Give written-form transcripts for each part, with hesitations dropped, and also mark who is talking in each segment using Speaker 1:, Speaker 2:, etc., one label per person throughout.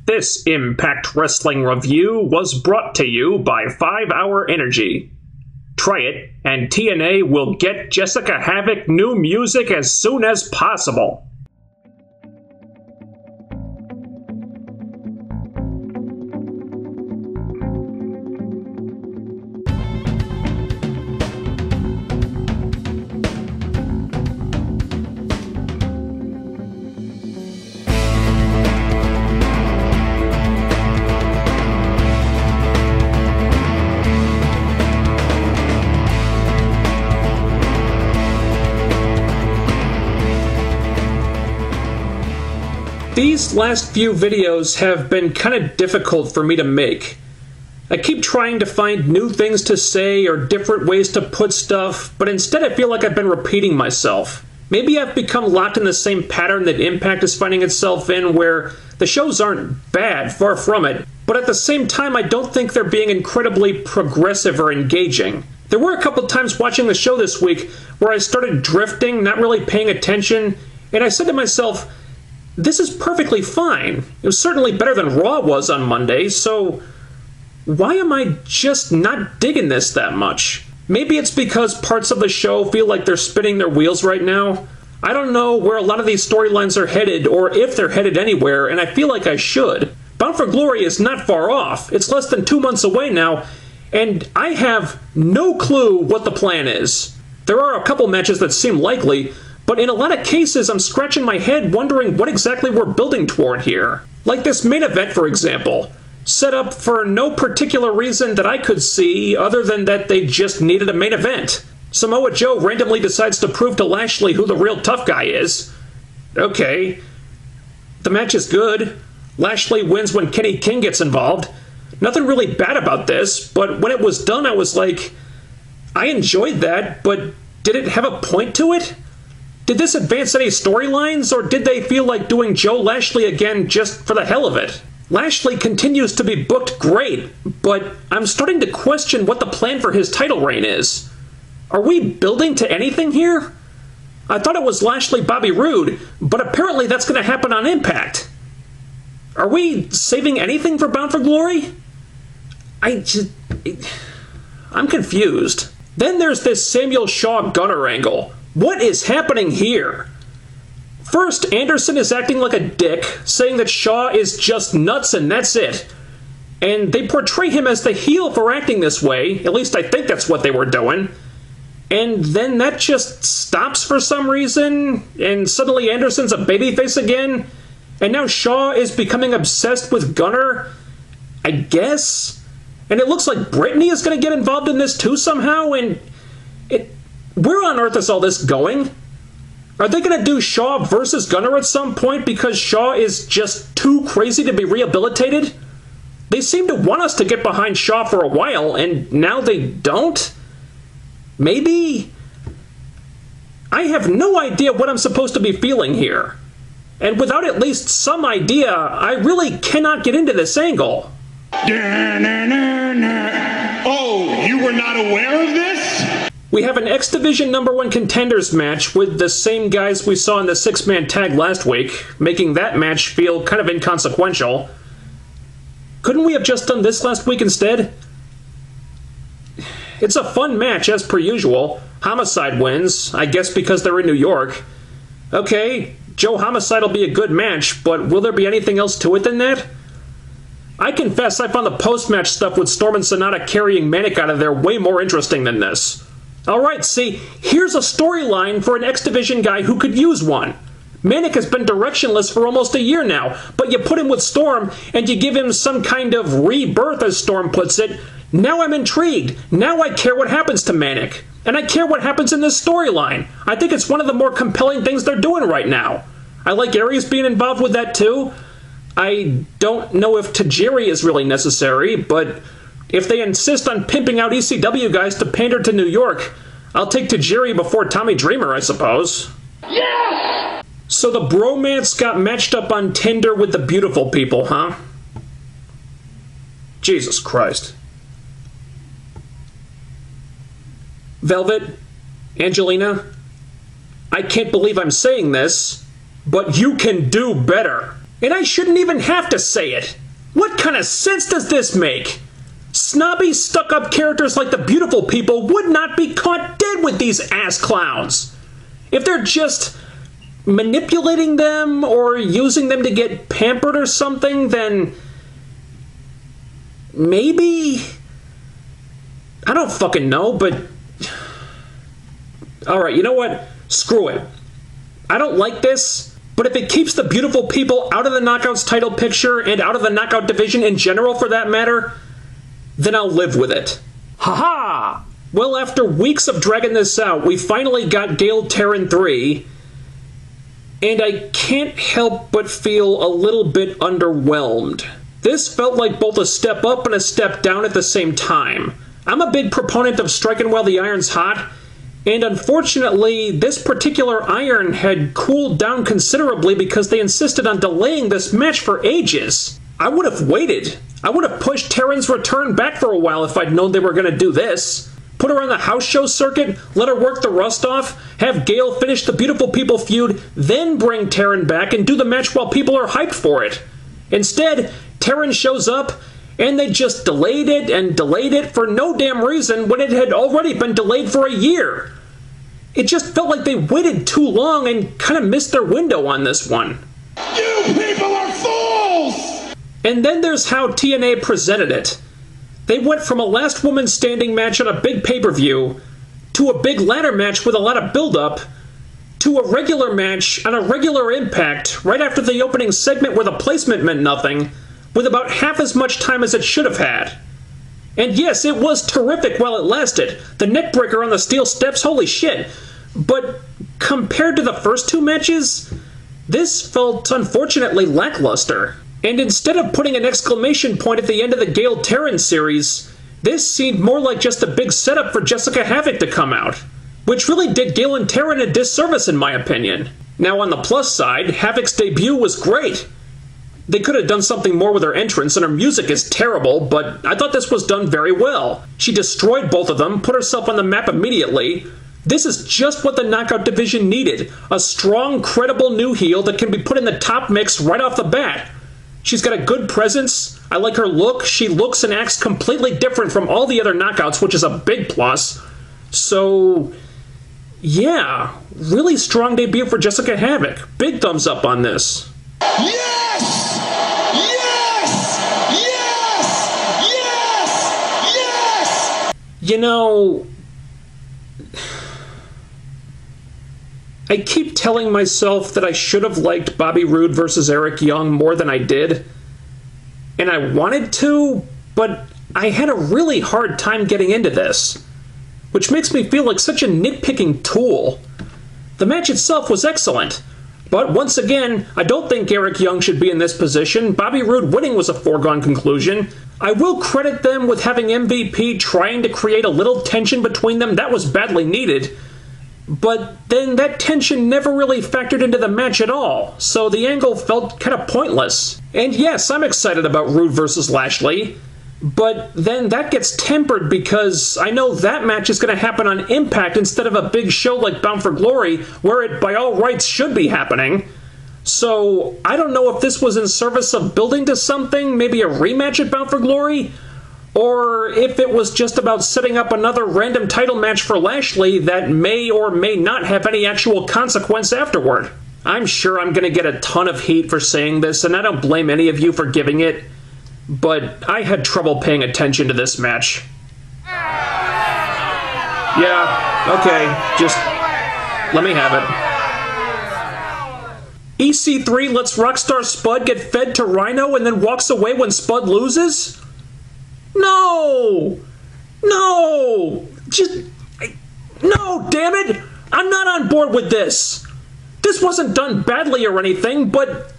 Speaker 1: This Impact Wrestling review was brought to you by 5 Hour Energy. Try it, and TNA will get Jessica Havok new music as soon as possible. These last few videos have been kind of difficult for me to make. I keep trying to find new things to say or different ways to put stuff, but instead I feel like I've been repeating myself. Maybe I've become locked in the same pattern that Impact is finding itself in, where the shows aren't bad, far from it, but at the same time I don't think they're being incredibly progressive or engaging. There were a couple times watching the show this week where I started drifting, not really paying attention, and I said to myself, this is perfectly fine. It was certainly better than Raw was on Monday, so why am I just not digging this that much? Maybe it's because parts of the show feel like they're spinning their wheels right now. I don't know where a lot of these storylines are headed, or if they're headed anywhere, and I feel like I should. Bound for Glory is not far off. It's less than 2 months away now, and I have no clue what the plan is. There are a couple matches that seem likely, but in a lot of cases, I'm scratching my head wondering what exactly we're building toward here. Like this main event, for example. Set up for no particular reason that I could see other than that they just needed a main event. Samoa Joe randomly decides to prove to Lashley who the real tough guy is. Okay. The match is good. Lashley wins when Kenny King gets involved. Nothing really bad about this, but when it was done, I was like, I enjoyed that, but did it have a point to it? Did this advance any storylines, or did they feel like doing Joe Lashley again just for the hell of it? Lashley continues to be booked great, but I'm starting to question what the plan for his title reign is. Are we building to anything here? I thought it was Lashley Bobby Roode, but apparently that's going to happen on Impact. Are we saving anything for Bound for Glory? I'm confused. Then there's this Samuel Shaw Gunner angle. What is happening here? First, Anderson is acting like a dick, saying that Shaw is just nuts and that's it. And they portray him as the heel for acting this way, at least I think that's what they were doing. And then that just stops for some reason, and suddenly Anderson's a babyface again, and now Shaw is becoming obsessed with Gunner, I guess? And it looks like Brittany is going to get involved in this too somehow, and where on earth is all this going? Are they going to do Shaw versus Gunner at some point because Shaw is just too crazy to be rehabilitated? They seem to want us to get behind Shaw for a while, and now they don't? Maybe? I have no idea what I'm supposed to be feeling here. And without at least some idea, I really cannot get into this angle.
Speaker 2: Oh, you were not aware of this?
Speaker 1: We have an X Division #1 contenders match with the same guys we saw in the 6-man tag last week, making that match feel kind of inconsequential. Couldn't we have just done this last week instead? It's a fun match as per usual. Homicide wins, I guess because they're in New York. Okay, Joe Homicide will be a good match, but will there be anything else to it than that? I confess I found the post-match stuff with Storm and Sonata carrying Manic out of there way more interesting than this. Alright, see, here's a storyline for an X Division guy who could use one. Manic has been directionless for almost a year now, but you put him with Storm and you give him some kind of rebirth, as Storm puts it. Now I'm intrigued. Now I care what happens to Manic. And I care what happens in this storyline. I think it's one of the more compelling things they're doing right now. I like Aries being involved with that too. I don't know if Tajiri is really necessary, but if they insist on pimping out ECW guys to pander to New York, I'll take Tajiri before Tommy Dreamer, I suppose. Yes! So the bromance got matched up on Tinder with the beautiful people, huh? Jesus Christ. Velvet, Angelina, I can't believe I'm saying this, but you can do better. And I shouldn't even have to say it. What kind of sense does this make? Snobby, stuck-up characters like the beautiful people would not be caught dead with these ass clowns. If they're just manipulating them or using them to get pampered or something, then maybe? I don't fucking know, but alright, you know what? Screw it. I don't like this. But if it keeps the beautiful people out of the Knockouts title picture and out of the Knockout division in general for that matter, then I'll live with it. Haha! Well, after weeks of dragging this out, we finally got Gale Terran 3, and I can't help but feel a little bit underwhelmed. This felt like both a step up and a step down at the same time. I'm a big proponent of striking while the iron's hot, and unfortunately, this particular iron had cooled down considerably because they insisted on delaying this match for ages. I would have waited. I would have pushed Terran's return back for a while if I'd known they were going to do this. Put her on the house show circuit, let her work the rust off, have Gale finish the beautiful people feud, then bring Terran back and do the match while people are hyped for it. Instead, Terran shows up, and they just delayed it and delayed it for no damn reason when it had already been delayed for a year. It just felt like they waited too long and kind of missed their window on this one.
Speaker 2: You people are fools!
Speaker 1: And then there's how TNA presented it. They went from a last woman standing match on a big pay-per-view to a big ladder match with a lot of build-up to a regular match on a regular Impact right after the opening segment where the placement meant nothing, with about half as much time as it should have had. And yes, it was terrific while it lasted. The neckbreaker on the steel steps, holy shit. But compared to the first two matches, this felt unfortunately lackluster. And instead of putting an exclamation point at the end of the Gale Terran series, this seemed more like just a big setup for Jessica Havok to come out, which really did Gale and Terran a disservice in my opinion. Now on the plus side, Havok's debut was great. They could have done something more with her entrance, and her music is terrible, but I thought this was done very well. She destroyed both of them, put herself on the map immediately. This is just what the Knockout division needed. A strong, credible new heel that can be put in the top mix right off the bat. She's got a good presence. I like her look. She looks and acts completely different from all the other Knockouts, which is a big plus. So, yeah, really strong debut for Jessica Havok. Big thumbs up on this.
Speaker 2: Yes! Yes! Yes! Yes! Yes!
Speaker 1: You know, I keep telling myself that I should have liked Bobby Roode versus Eric Young more than I did. And I wanted to, but I had a really hard time getting into this, which makes me feel like such a nitpicking tool. The match itself was excellent. But once again, I don't think Eric Young should be in this position. Bobby Roode winning was a foregone conclusion. I will credit them with having MVP trying to create a little tension between them. That was badly needed. But then that tension never really factored into the match at all, so the angle felt kind of pointless. And yes, I'm excited about Roode versus Lashley, but then that gets tempered because I know that match is going to happen on Impact instead of a big show like Bound for Glory, where it by all rights should be happening. So I don't know if this was in service of building to something, maybe a rematch at Bound for Glory, or if it was just about setting up another random title match for Lashley that may or may not have any actual consequence afterward. I'm sure I'm going to get a ton of heat for saying this, and I don't blame any of you for giving it, but I had trouble paying attention to this match. Yeah, okay, just let me have it. EC3 lets Rockstar Spud get fed to Rhino and then walks away when Spud loses? No! No! No, damn it! I'm not on board with this! This wasn't done badly or anything, but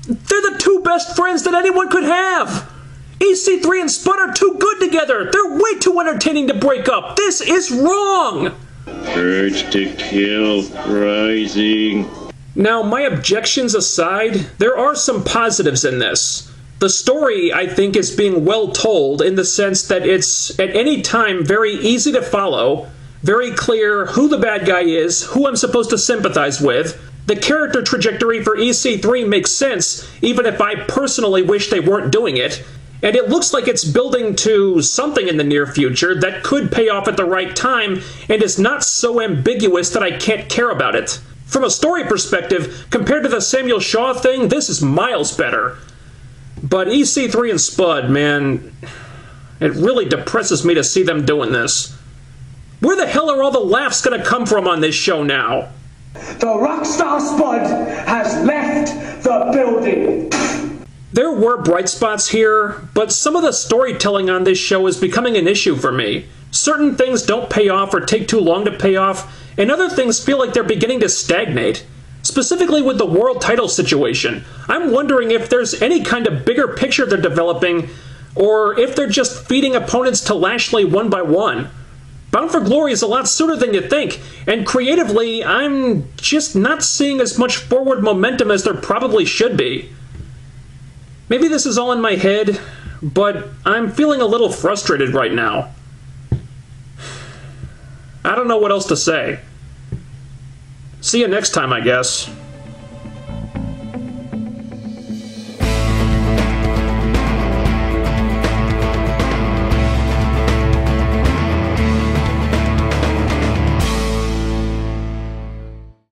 Speaker 1: they're the two best friends that anyone could have! EC3 and Spud are too good together! They're way too entertaining to break up! This is wrong!
Speaker 3: Urge to kill rising.
Speaker 1: Now, my objections aside, there are some positives in this. The story, I think, is being well told in the sense that it's, at any time, very easy to follow, very clear who the bad guy is, who I'm supposed to sympathize with, The character trajectory for EC3 makes sense, even if I personally wish they weren't doing it. And it looks like it's building to something in the near future that could pay off at the right time and is not so ambiguous that I can't care about it. From a story perspective, compared to the Samuel Shaw thing, this is miles better. But EC3 and Spud, man, it really depresses me to see them doing this. Where the hell are all the laughs gonna come from on this show now?
Speaker 4: The Rockstar Spud has left the building.
Speaker 1: There were bright spots here, but some of the storytelling on this show is becoming an issue for me. Certain things don't pay off or take too long to pay off, and other things feel like they're beginning to stagnate. Specifically with the world title situation, I'm wondering if there's any kind of bigger picture they're developing, or if they're just feeding opponents to Lashley one by one. Bound for Glory is a lot sooner than you think, and creatively, I'm just not seeing as much forward momentum as there probably should be. Maybe this is all in my head, but I'm feeling a little frustrated right now. I don't know what else to say. See you next time, I guess.